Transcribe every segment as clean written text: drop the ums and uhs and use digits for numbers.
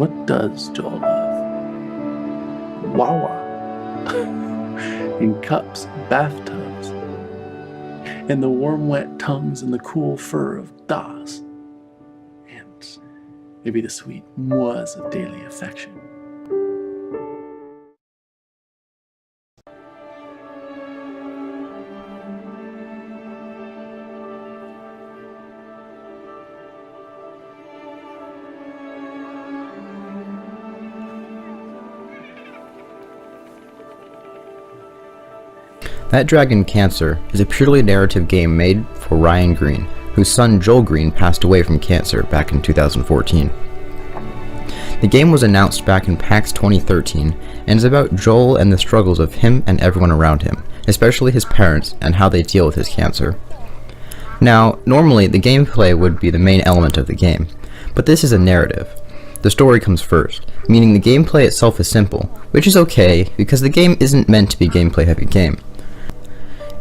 What does Joel love? Wawa. In cups, bathtubs, and the warm wet tongues and the cool fur of Das. And maybe the sweet mois of daily affection. That Dragon Cancer is a purely narrative game made for Ryan Green, whose son Joel Green passed away from cancer back in 2014. The game was announced back in PAX 2013 and is about Joel and the struggles of him and everyone around him, especially his parents and how they deal with his cancer. Now, normally the gameplay would be the main element of the game, but this is a narrative. The story comes first, meaning the gameplay itself is simple, which is okay because the game isn't meant to be a gameplay heavy game.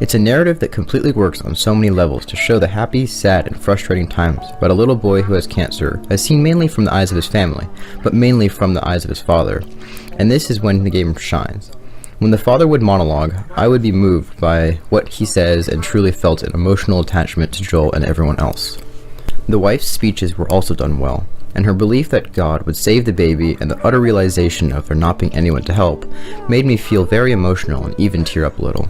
It's a narrative that completely works on so many levels to show the happy, sad, and frustrating times about a little boy who has cancer, as seen mainly from the eyes of his family, but mainly from the eyes of his father. And this is when the game shines. When the father would monologue, I would be moved by what he says and truly felt an emotional attachment to Joel and everyone else. The wife's speeches were also done well, and her belief that God would save the baby and the utter realization of there not being anyone to help made me feel very emotional and even tear up a little.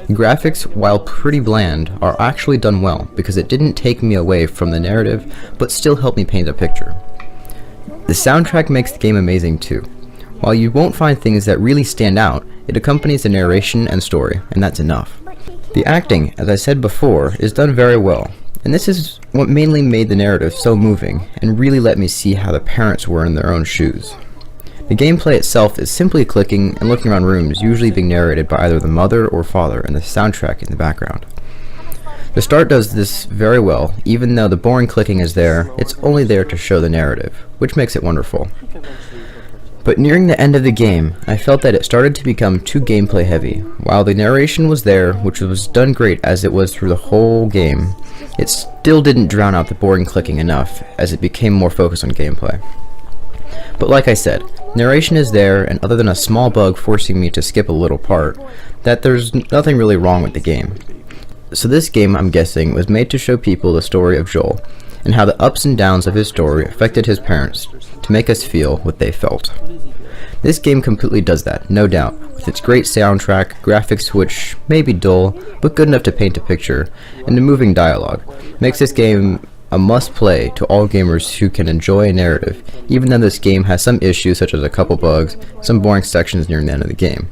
The graphics, while pretty bland, are actually done well because it didn't take me away from the narrative but still helped me paint a picture. The soundtrack makes the game amazing too. While you won't find things that really stand out, it accompanies the narration and story, and that's enough. The acting, as I said before, is done very well, and this is what mainly made the narrative so moving and really let me see how the parents were in their own shoes. The gameplay itself is simply clicking and looking around rooms, usually being narrated by either the mother or father, and the soundtrack in the background. The start does this very well. Even though the boring clicking is there, it's only there to show the narrative, which makes it wonderful. But nearing the end of the game, I felt that it started to become too gameplay heavy. While the narration was there, which was done great as it was through the whole game, it still didn't drown out the boring clicking enough, as it became more focused on gameplay. But like I said, narration is there, and other than a small bug forcing me to skip a little part, that there's nothing really wrong with the game. So this game, I'm guessing, was made to show people the story of Joel, and how the ups and downs of his story affected his parents, to make us feel what they felt. This game completely does that, no doubt, with its great soundtrack, graphics which may be dull, but good enough to paint a picture, and the moving dialogue. Makes this game a must-play to all gamers who can enjoy a narrative, even though this game has some issues such as a couple bugs, some boring sections near the end of the game.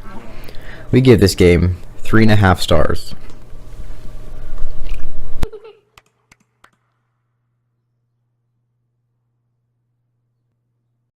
We give this game 3.5 stars.